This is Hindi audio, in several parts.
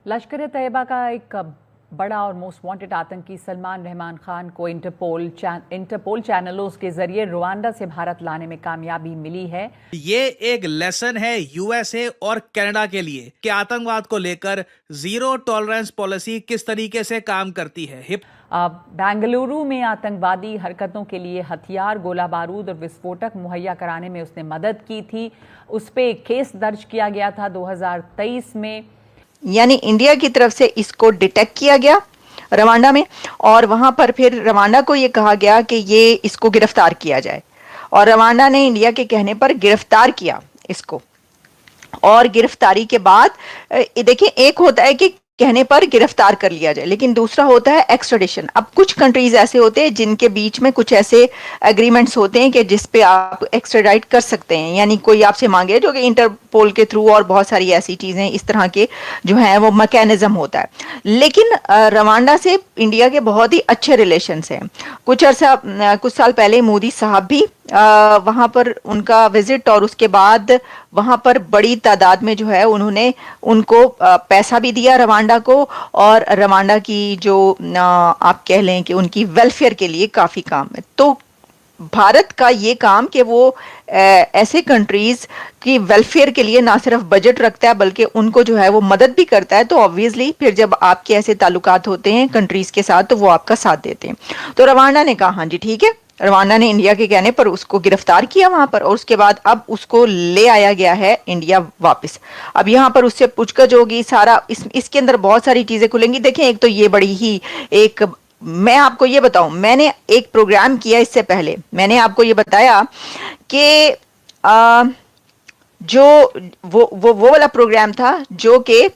लश्कर तैयबा का एक बड़ा और मोस्ट वांटेड आतंकी सलमान रहमान खान को इंटरपोल चैनलों के जरिए रुवांडा से भारत लाने में कामयाबी मिली है। ये एक लेसन है यूएसए और कनाडा के लिए कि आतंकवाद को लेकर जीरो टॉलरेंस पॉलिसी किस तरीके से काम करती है। बेंगलुरु में आतंकवादी हरकतों के लिए हथियार, गोला बारूद और विस्फोटक मुहैया कराने में उसने मदद की थी। उस पर एक केस दर्ज किया गया था 2023 में। यानी इंडिया की तरफ से इसको डिटेक्ट किया गया रवांडा में, और वहां पर फिर रवांडा को ये कहा गया कि ये इसको गिरफ्तार किया जाए, और रवांडा ने इंडिया के कहने पर गिरफ्तार किया इसको। और गिरफ्तारी के बाद देखिए, एक होता है कि कहने पर गिरफ्तार कर लिया जाए, लेकिन दूसरा होता है एक्स्ट्राडिशन। अब कुछ कंट्रीज ऐसे होते हैं जिनके बीच में कुछ ऐसे एग्रीमेंट्स होते हैं कि जिस पे आप एक्स्ट्राडाइट कर सकते हैं, यानी कोई आपसे मांगे, जो कि इंटरपोल के थ्रू और बहुत सारी ऐसी चीजें इस तरह के जो है वो मैकेनिज्म होता है। लेकिन रवांडा से इंडिया के बहुत ही अच्छे रिलेशंस हैं। कुछ साल पहले मोदी साहब भी वहां पर उनका विजिट, और उसके बाद वहां पर बड़ी तादाद में जो है उन्होंने उनको पैसा भी दिया रवांडा को, और रवांडा की जो आप कह लें कि उनकी वेलफेयर के लिए काफी काम है। तो भारत का ये काम कि वो ऐसे कंट्रीज की वेलफेयर के लिए ना सिर्फ बजट रखता है बल्कि उनको जो है वो मदद भी करता है। तो ऑब्वियसली फिर जब आपके ऐसे ताल्लुकात होते हैं कंट्रीज के साथ तो वो आपका साथ देते हैं। तो रवांडा ने कहा हाँ जी ठीक है, रवांडा ने इंडिया के कहने पर उसको गिरफ्तार किया वहां पर, और उसके बाद अब उसको ले आया गया है इंडिया वापस। अब यहाँ पर उससे पूछताछ होगी सारा, इसके अंदर बहुत सारी चीजें खुलेंगी। देखें, एक तो ये बड़ी ही एक, मैं आपको ये बताऊं, मैंने एक प्रोग्राम किया इससे पहले, मैंने आपको ये बताया कि जो वो वाला प्रोग्राम था जो कि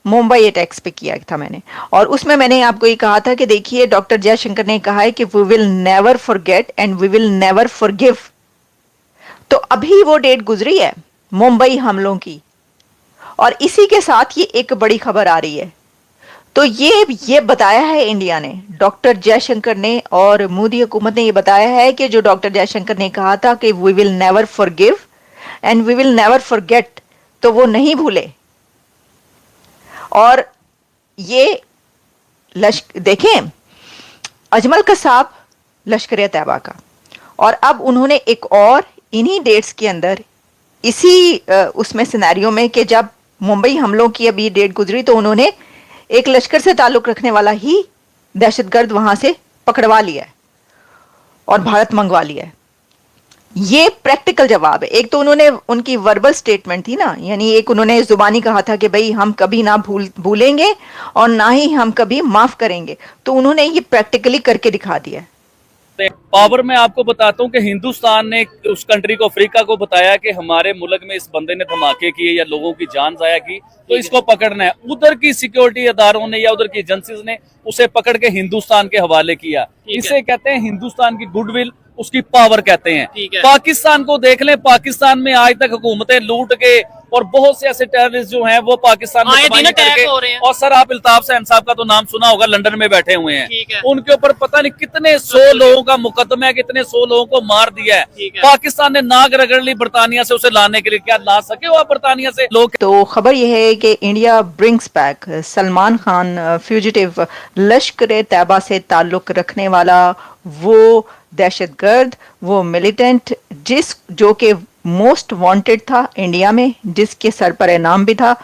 मुंबई अटैक्स पे किया था मैंने, और उसमें मैंने आपको ये कहा था कि देखिए डॉक्टर जयशंकर ने कहा है कि we will never forget and we will never forgive. तो अभी वो डेट गुजरी है मुंबई हमलों की, और इसी के साथ ये एक बड़ी खबर आ रही है। तो ये बताया है इंडिया ने, डॉक्टर जयशंकर ने और मोदी हुकूमत ने ये बताया है कि जो डॉक्टर जयशंकर ने कहा था कि we will never forgive and we will never forget, तो वो नहीं भूले। और ये देखें, अजमल कसाब लश्कर तैयबा का, और अब उन्होंने एक और इन्हीं डेट्स के अंदर इसी उसमें सिनेरियो में कि जब मुंबई हमलों की अभी डेट गुजरी तो उन्होंने एक लश्कर से ताल्लुक रखने वाला ही दहशतगर्द वहां से पकड़वा लिया है और भारत मंगवा लिया है। ये प्रैक्टिकल जवाब है। एक तो उन्होंने, उनकी वर्बल स्टेटमेंट थी ना, यानी एक उन्होंने जुबानी कहा था कि भाई हम कभी ना भूलेंगे और ना ही हम कभी माफ करेंगे, तो उन्होंने ये प्रैक्टिकली करके दिखा दिया है। पावर में आपको बताता हूँ कि हिंदुस्तान ने उस कंट्री को, अफ्रीका को बताया कि हमारे मुल्क में इस बंदे ने धमाके किए या लोगों की जान जाया की, तो इसको पकड़ना है। उधर की सिक्योरिटी अदारों ने या उधर की एजेंसीज ने उसे पकड़ के हिंदुस्तान के हवाले किया। इसे कहते हैं हिंदुस्तान की गुडविल, उसकी पावर कहते हैं। पाकिस्तान को देख लें, पाकिस्तान में आज तक हुकूमतें लूट के और बहुत से ऐसे टेररिस्ट जो हैं वो पाकिस्तान में कमाई करके, और सर आप अल्ताफ हुसैन साहब का तो नाम सुना होगा, लंदन में बैठे हुए हैं, उनके ऊपर पता नहीं कितने 100 लोगों का मुकदमा है, कितने 100 लोगों को मार दिया है। पाकिस्तान ने नाक रगड़ ली बरतानिया से उसे लाने के लिए, क्या ला सके वो बरतानिया से लोग? तो खबर यह है कि India brings back Salman Khan, fugitive, लश्कर तैयबा से ताल्लुक रखने वाला वो दहशतगर्द, वो मिलिटेंट जो कि मोस्ट वांटेड था इंडिया में, जिसके सर पर इनाम भी था,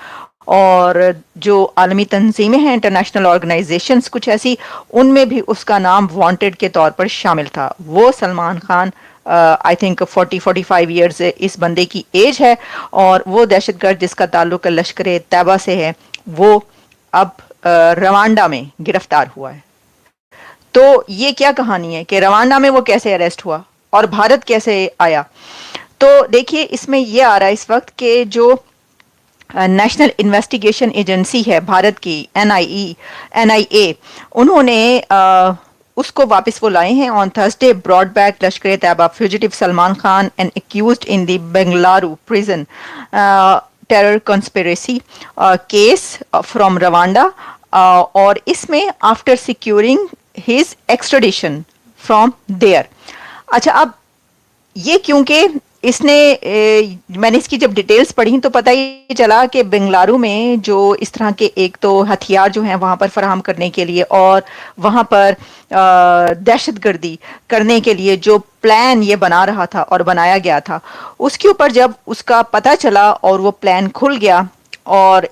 और जो आलमी तंजीमें हैं, इंटरनेशनल ऑर्गेनाइजेशंस कुछ ऐसी, उनमें भी उसका नाम वांटेड के तौर पर शामिल था। वो Salman Khan, I think 40-45 years इस बंदे की एज है, और वो दहशतगर्द जिसका ताल्लुक लश्कर तैयबा से है, वो अब रवांडा में गिरफ्तार हुआ है। तो ये क्या कहानी है कि रवांडा में वो कैसे अरेस्ट हुआ और भारत कैसे आया? तो देखिए, इसमें ये आ रहा है इस वक्त के जो नेशनल इन्वेस्टिगेशन एजेंसी है भारत की, NIA, उन्होंने उसको वापस वो लाए हैं। On Thursday brought back Lashkar Taiba fugitive Salman Khan and accused in the Bengaluru prison terror conspiracy case from Rwanda, और इसमें after securing his extradition from there. अच्छा, अब ये क्योंकि मैंने इसकी जब डिटेल्स पढ़ी तो पता ही चला कि बेंगलुरु में जो इस तरह के एक तो हथियार जो हैं वहाँ पर फराहम करने के लिए और वहाँ पर दहशतगर्दी करने के लिए जो प्लान ये बना रहा था और बनाया गया था, उसके ऊपर जब उसका पता चला और वो प्लान खुल गया और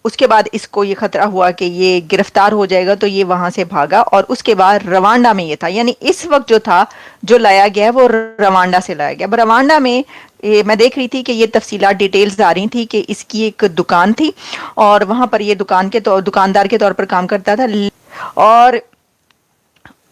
उसके बाद इसको ये खतरा हुआ कि ये गिरफ्तार हो जाएगा, तो ये वहां से भागा और उसके बाद रवांडा में ये था। यानी इस वक्त जो था जो लाया गया वो रवांडा से लाया गया। रवांडा में मैं देख रही थी कि ये तफसीलात डिटेल्स आ रही थी कि इसकी एक दुकान थी और वहां पर ये दुकानदार के तौर पर काम करता था और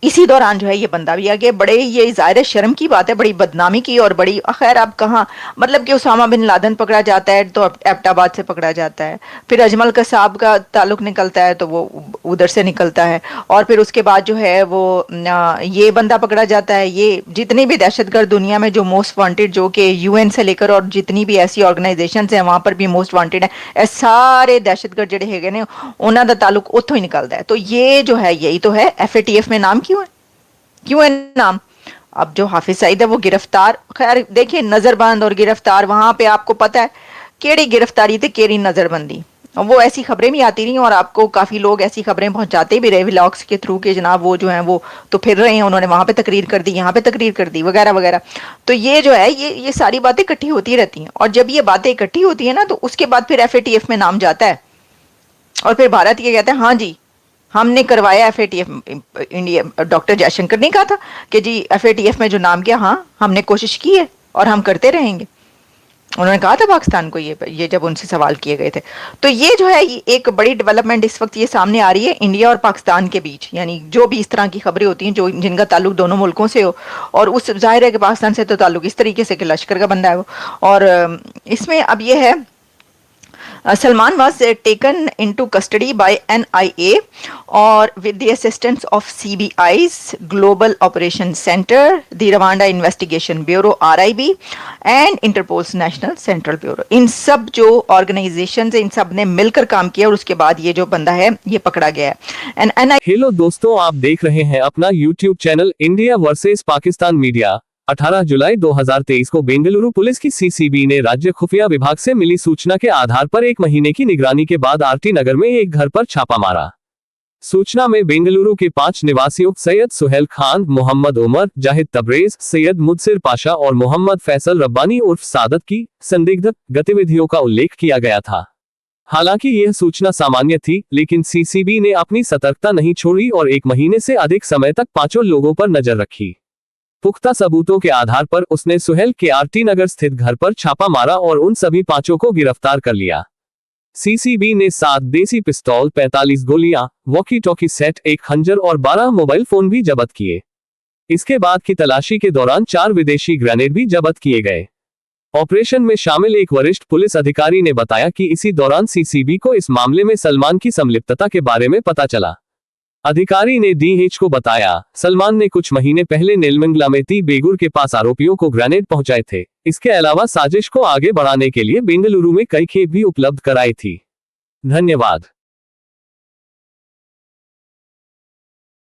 इसी दौरान जो है ये बंदा भी आ गया। बड़े ये ज़ाहिर शर्म की बात है, बड़ी बदनामी की और बड़ी खैर अब कहाँ, मतलब कि उसामा बिन लादेन पकड़ा जाता है तो एबटाबाद से पकड़ा जाता है, फिर अजमल कसाब का ताल्लुक निकलता है तो वो उधर से निकलता है और फिर उसके बाद जो है वो ये बंदा पकड़ा जाता है। ये जितनी भी दहशतगर्द दुनिया में जो मोस्ट वांटेड, जो कि UN से लेकर और जितनी भी ऐसी ऑर्गेनाइजेशन हैं वहाँ पर भी मोस्ट वांटेड है, सारे दहशतगर्द जड़े है ने उन्हों का ताल्लुक उत्थों ही निकलता है। तो ये जो है यही तो है FATF में नाम क्यों है नाम। अब जो हाफिज सईद है वो गिरफ्तार, खैर देखिए नजरबंद और गिरफ्तार, वहां पे आपको पता है केड़ी गिरफ्तारी थी केड़ी नजरबंदी, वो ऐसी खबरें भी आती रही और आपको काफी लोग ऐसी खबरें पहुंचाते भी रहे व्लॉग्स के थ्रू के जनाब वो जो है वो तो फिर रहे हैं, उन्होंने वहां पे तकरीर कर दी, यहाँ पे तकरीर कर दी वगैरह वगैरह। तो ये जो है ये सारी बातें इकट्ठी होती रहती हैं और जब ये बातें इकट्ठी होती है ना तो उसके बाद फिर FATF में नाम जाता है और फिर भारत ये कहता है हाँ जी हमने करवाया FATF। इंडिया डॉक्टर जयशंकर ने कहा था कि जी FATF में जो नाम गया, हाँ हमने कोशिश की है और हम करते रहेंगे, उन्होंने कहा था पाकिस्तान को ये जब उनसे सवाल किए गए थे। तो ये जो है एक बड़ी डेवलपमेंट इस वक्त ये सामने आ रही है इंडिया और पाकिस्तान के बीच, यानी जो भी इस तरह की खबरें होती हैं जो जिनका ताल्लुक दोनों मुल्कों से हो और उस जाहिर है कि पाकिस्तान से तो ताल्लुक इस तरीके से कि लश्कर का बंदा है वो। और इसमें अब ये है Salman was taken into custody by NIA or with the assistance of CBI's Global Operations Center, the Rwanda Investigation Bureau RIB and Interpol's National Central Bureau। इन सब जो ऑर्गेनाइजेशंस इन सब ने मिलकर काम किया और उसके बाद ये जो बंदा है ये पकड़ा गया है। हेलो दोस्तों, आप देख रहे हैं अपना YouTube channel India versus Pakistan media. 18 जुलाई 2023 को बेंगलुरु पुलिस की CCB ने राज्य खुफिया विभाग से मिली सूचना के आधार पर 1 महीने की निगरानी के बाद RT नगर में एक घर पर छापा मारा। सूचना में बेंगलुरु के 5 निवासियों सैयद सुहेल खान, मोहम्मद उमर, जाहिद तबरेज, सैयद मुदसिर पाशा और मोहम्मद फैसल रब्बानी उर्फ सादत की संदिग्ध गतिविधियों का उल्लेख किया गया था। हालांकि यह सूचना सामान्य थी, लेकिन CCB ने अपनी सतर्कता नहीं छोड़ी और 1 महीने से अधिक समय तक 5 लोगों पर नजर रखी। पुख्ता सबूतों के आधार पर उसने सुहेल के RT नगर स्थित घर पर छापा मारा और उन सभी 5 को गिरफ्तार कर लिया। CCB ने 7 देसी पिस्तौल, 45 गोलियां, वॉकी टॉकी सेट, 1 खंजर और 12 मोबाइल फोन भी जब्त किए। इसके बाद की तलाशी के दौरान 4 विदेशी ग्रेनेड भी जब्त किए गए। ऑपरेशन में शामिल एक वरिष्ठ पुलिस अधिकारी ने बताया कि इसी दौरान CCB को इस मामले में सलमान की संलिप्तता के बारे में पता चला। अधिकारी ने DH को बताया, सलमान ने कुछ महीने पहले नेलमंगला में ती बेगुर के पास आरोपियों को ग्रेनेड पहुंचाए थे। इसके अलावा साजिश को आगे बढ़ाने के लिए बेंगलुरु में कई खेप भी उपलब्ध कराई थी। धन्यवाद।